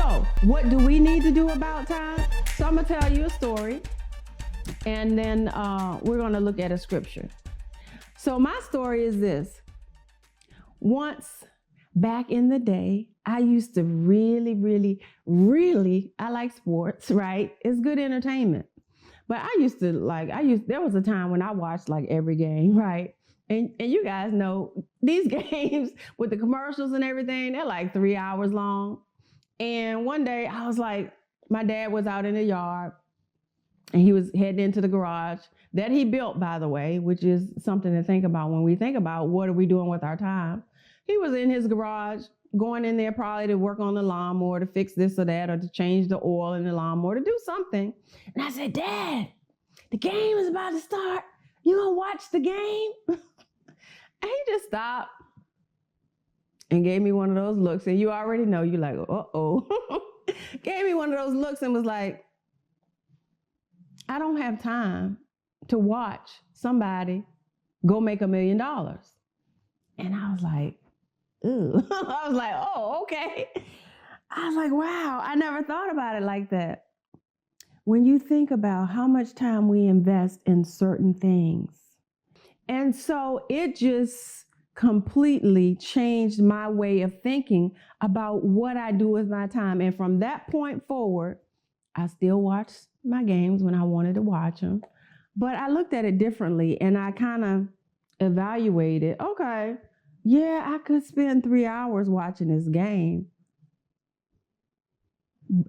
So, what do we need to do about time? So, I'm going to tell you a story, and then we're going to look at a scripture. So, my story is this. Once back in the day, I used to really, I like sports, right? It's good entertainment. But there was a time when I watched like every game, right? And you guys know these games with the commercials and everything, they're like 3 hours long. And one day I was like, my dad was out in the yard and he was heading into the garage that he built, by the way, which is something to think about when we think about what are we doing with our time. He was in his garage, going in there probably to work on the lawnmower, to fix this or that, or to change the oil in the lawnmower, to do something. And I said, Dad, the game is about to start. You gonna watch the game? And he just stopped and gave me one of those looks. And you already know, you're like, uh-oh. Gave me one of those looks and was like, I don't have time to watch somebody go make $1 million. And I was like, ooh. I was like, oh, okay. I was like, wow, I never thought about it like that. When you think about how much time we invest in certain things. And so it just completely changed my way of thinking about what I do with my time. And from that point forward, I still watch my games when I wanted to watch them. But I looked at it differently and I kind of evaluated, okay, yeah, I could spend 3 hours watching this game.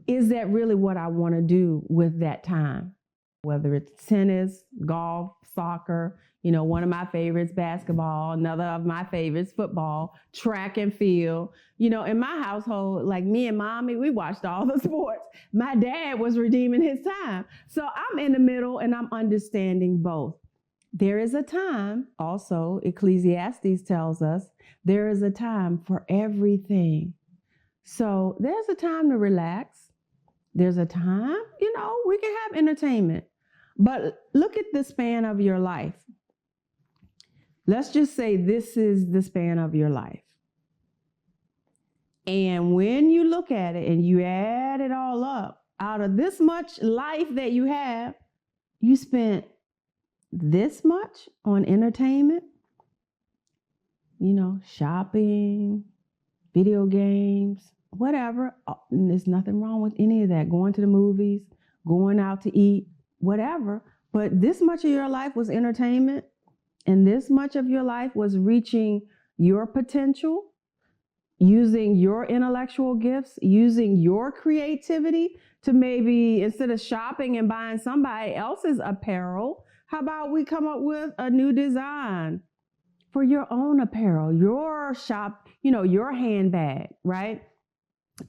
Is that really what I want to do with that time? Whether it's tennis, golf, soccer, one of my favorites, basketball, another of my favorites, football, track and field. In my household, like me and mommy, we watched all the sports. My dad was redeeming his time. So I'm in the middle and I'm understanding both. There is a time, also, Ecclesiastes tells us, there is a time for everything. So there's a time to relax. There's a time, we can have entertainment. But look at the span of your life. Let's just say this is the span of your life. And when you look at it and you add it all up, out of this much life that you have, you spent this much on entertainment, shopping, video games, whatever. There's nothing wrong with any of that. Going to the movies, going out to eat, whatever. But this much of your life was entertainment, and this much of your life was reaching your potential, using your intellectual gifts, using your creativity to maybe, instead of shopping and buying somebody else's apparel, how about we come up with a new design for your own apparel, your shop, your handbag, right?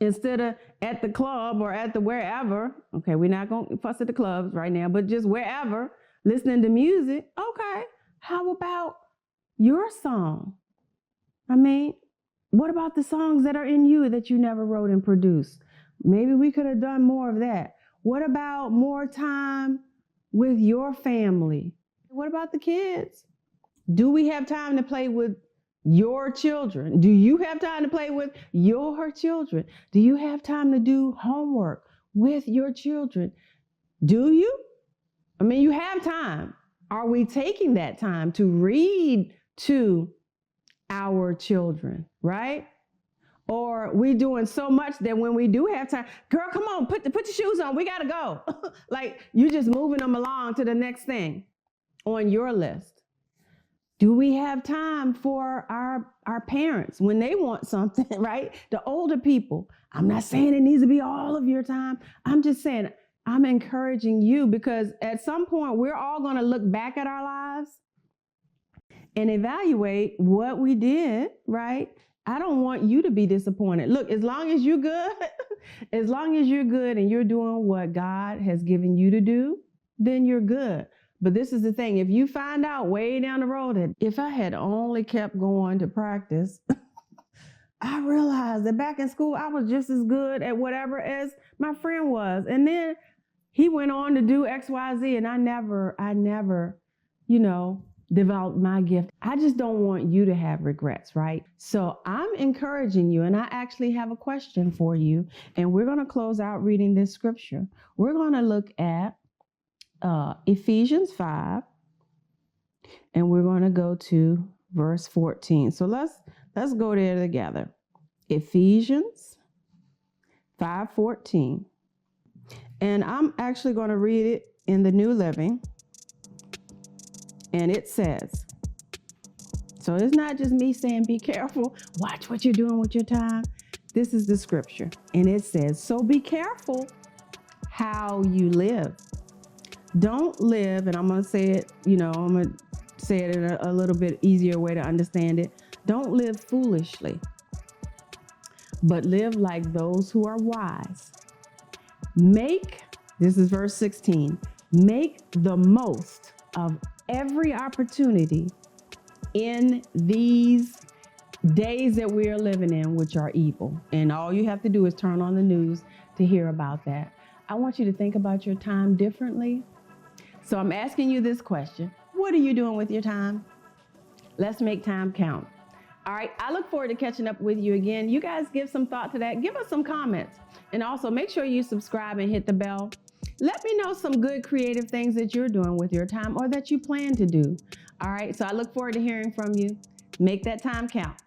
Instead of at the club or at the wherever, okay, we're not going to fuss at the clubs right now, but just wherever, listening to music, okay, how about your song? What about the songs that are in you that you never wrote and produced? Maybe we could have done more of that. What about more time with your family? What about the kids? Do we have time to play with your children? Do you have time to play with your children? Do you have time to do homework with your children? Do you? You have time. Are we taking that time to read to our children, right? Or we doing so much that when we do have time, girl, come on, put your shoes on. We got to go. Like you're just moving them along to the next thing on your list. Do we have time for our parents when they want something, right? The older people. I'm not saying it needs to be all of your time. I'm just saying, I'm encouraging you because at some point we're all going to look back at our lives and evaluate what we did, right? I don't want you to be disappointed. Look, as long as you're good, as long as you're good and you're doing what God has given you to do, then you're good. But this is the thing. If you find out way down the road that if I had only kept going to practice, I realized that back in school, I was just as good at whatever as my friend was. And then he went on to do X, Y, Z. And I never, develop my gift. I just don't want you to have regrets, right? So I'm encouraging you, and I actually have a question for you, and we're going to close out reading this scripture. We're going to look at Ephesians 5, and we're going to go to verse 14. So let's go there together. Ephesians 5:14. And I'm actually going to read it in the New Living. And it says, so it's not just me saying be careful, watch what you're doing with your time. This is the scripture. And it says, so be careful how you live. Don't live, and I'm going to say it, I'm going to say it in a little bit easier way to understand it. Don't live foolishly, but live like those who are wise. This is verse 16, make the most of every opportunity in these days that we are living in, which are evil. And all you have to do is turn on the news to hear about that. I want you to think about your time differently. So I'm asking you this question. What are you doing with your time? Let's make time count. All right, I look forward to catching up with you again. You guys give some thought to that. Give us some comments. And also make sure you subscribe and hit the bell. Let me know some good creative things that you're doing with your time or that you plan to do. All right, so I look forward to hearing from you. Make that time count.